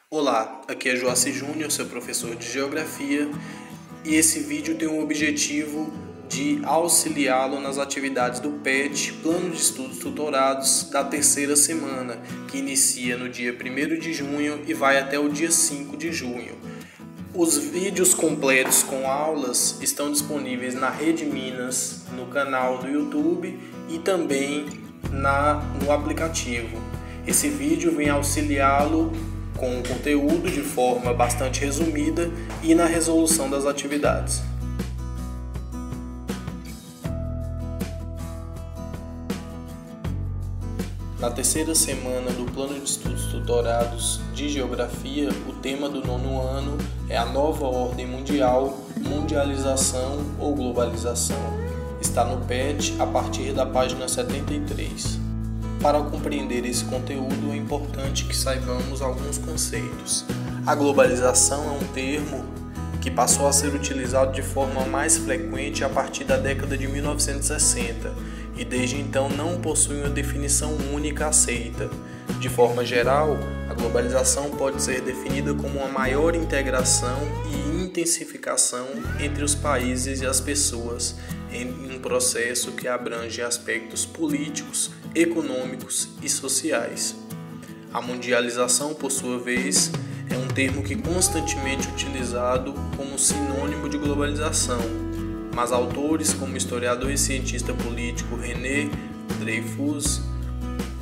Olá, aqui é Joaci Júnior, seu professor de Geografia, e esse vídeo tem o objetivo de auxiliá-lo nas atividades do PET, Plano de Estudos Tutorados, da terceira semana, que inicia no dia 1º de junho e vai até o dia 5 de junho. Os vídeos completos com aulas estão disponíveis na Rede Minas, no canal do YouTube e também no aplicativo. Esse vídeo vem auxiliá-lo com o conteúdo de forma bastante resumida e na resolução das atividades. Na terceira semana do Plano de Estudos Tutorados de Geografia, o tema do 9º ano é a nova ordem mundial, mundialização ou globalização. Está no PET a partir da página 73. Para compreender esse conteúdo, é importante que saibamos alguns conceitos. A globalização é um termo que passou a ser utilizado de forma mais frequente a partir da década de 1960 e desde então não possui uma definição única aceita. De forma geral, a globalização pode ser definida como uma maior integração e intensificação entre os países e as pessoas em um processo que abrange aspectos políticos, econômicos e sociais. A mundialização, por sua vez, é um termo que é constantemente utilizado como sinônimo de globalização, mas autores como o historiador e cientista político René Dreyfus,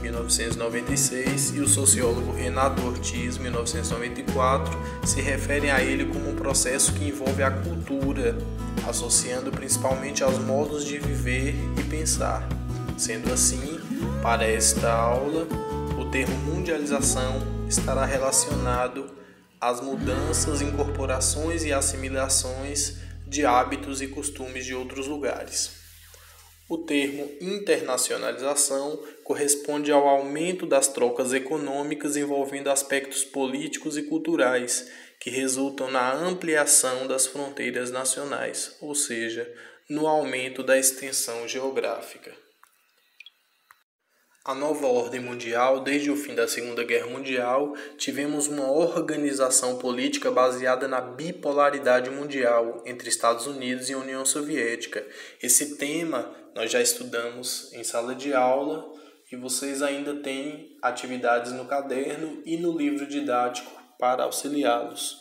1996, e o sociólogo Renato Ortiz, 1994, se referem a ele como um processo que envolve a cultura, associando principalmente aos modos de viver e pensar. Sendo assim, para esta aula, o termo mundialização estará relacionado às mudanças, incorporações e assimilações de hábitos e costumes de outros lugares. O termo internacionalização corresponde ao aumento das trocas econômicas envolvendo aspectos políticos e culturais, que resultam na ampliação das fronteiras nacionais, ou seja, no aumento da extensão geográfica. A nova ordem mundial, desde o fim da Segunda Guerra Mundial, tivemos uma organização política baseada na bipolaridade mundial entre Estados Unidos e União Soviética. Esse tema nós já estudamos em sala de aula e vocês ainda têm atividades no caderno e no livro didático para auxiliá-los.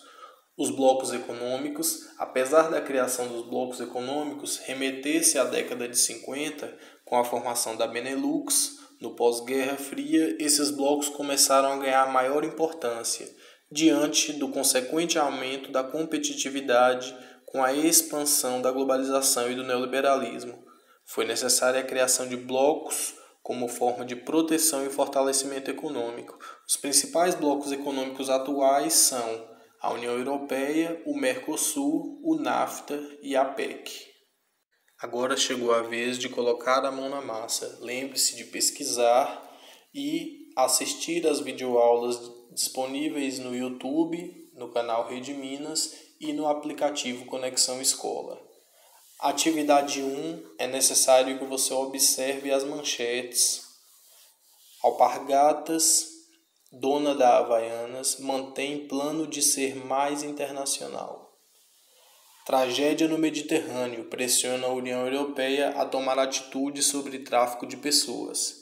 Os blocos econômicos, apesar da criação dos blocos econômicos remeter-se à década de 50, com a formação da Benelux, no pós-Guerra Fria, esses blocos começaram a ganhar maior importância, diante do consequente aumento da competitividade com a expansão da globalização e do neoliberalismo. Foi necessária a criação de blocos como forma de proteção e fortalecimento econômico. Os principais blocos econômicos atuais são a União Europeia, o Mercosul, o NAFTA e a PEC. Agora chegou a vez de colocar a mão na massa. Lembre-se de pesquisar e assistir às videoaulas disponíveis no YouTube, no canal Rede Minas e no aplicativo Conexão Escola. Atividade 1, é necessário que você observe as manchetes. Alpargatas, dona da Havaianas, mantém plano de ser mais internacional. Tragédia no Mediterrâneo pressiona a União Europeia a tomar atitude sobre tráfico de pessoas.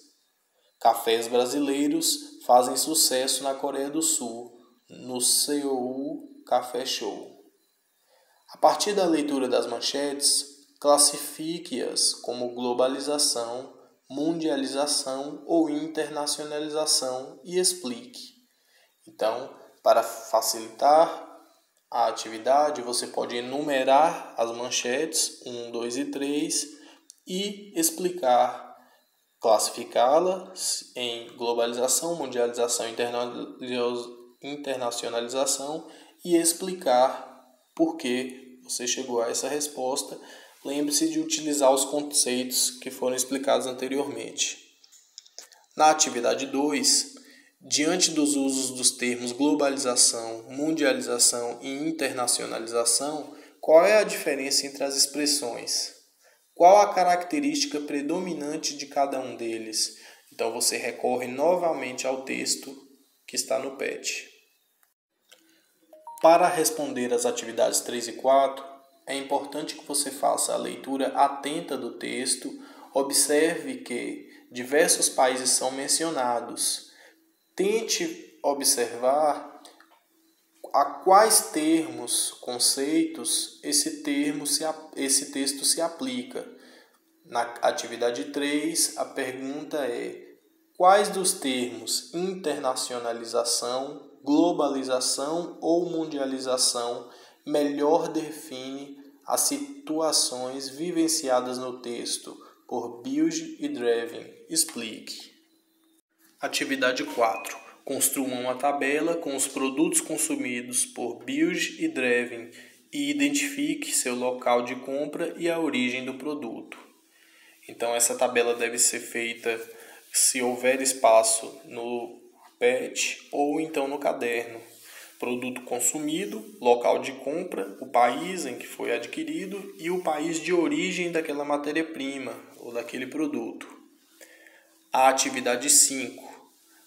Cafés brasileiros fazem sucesso na Coreia do Sul, no Seoul Café Show. A partir da leitura das manchetes, classifique-as como globalização, mundialização ou internacionalização e explique. Então, para facilitar a atividade, você pode enumerar as manchetes 1, 2 e 3 e explicar, classificá-las em globalização, mundialização e internacionalização e explicar por que você chegou a essa resposta. Lembre-se de utilizar os conceitos que foram explicados anteriormente. Na atividade 2, diante dos usos dos termos globalização, mundialização e internacionalização, qual é a diferença entre as expressões? Qual a característica predominante de cada um deles? Então você recorre novamente ao texto que está no PET. Para responder às atividades 3 e 4, é importante que você faça a leitura atenta do texto, observe que diversos países são mencionados. Tente observar a quais termos, conceitos, esse texto se aplica. Na atividade 3, a pergunta é: quais dos termos internacionalização, globalização ou mundialização melhor define as situações vivenciadas no texto por Bilge e Drevin? Explique. Atividade 4. Construa uma tabela com os produtos consumidos por Bilge e Drevin e identifique seu local de compra e a origem do produto. Então, essa tabela deve ser feita se houver espaço no PET ou então no caderno. Produto consumido, local de compra, o país em que foi adquirido e o país de origem daquela matéria-prima ou daquele produto. A atividade 5.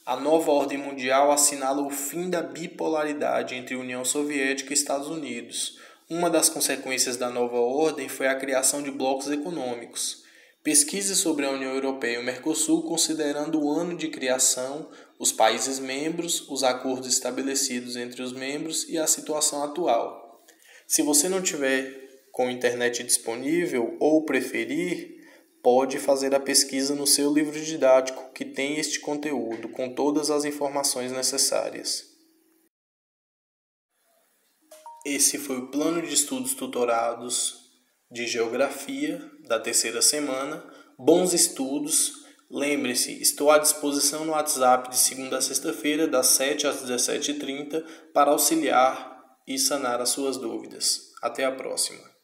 A nova ordem mundial assinala o fim da bipolaridade entre União Soviética e Estados Unidos. Uma das consequências da nova ordem foi a criação de blocos econômicos. Pesquise sobre a União Europeia e o Mercosul considerando o ano de criação, os países membros, os acordos estabelecidos entre os membros e a situação atual. Se você não tiver com internet disponível ou preferir, pode fazer a pesquisa no seu livro didático que tem este conteúdo com todas as informações necessárias. Esse foi o plano de estudos tutorados de Geografia da terceira semana. Bons estudos! Lembre-se, estou à disposição no WhatsApp de segunda a sexta-feira, das 7 às 17h30, para auxiliar e sanar as suas dúvidas. Até a próxima!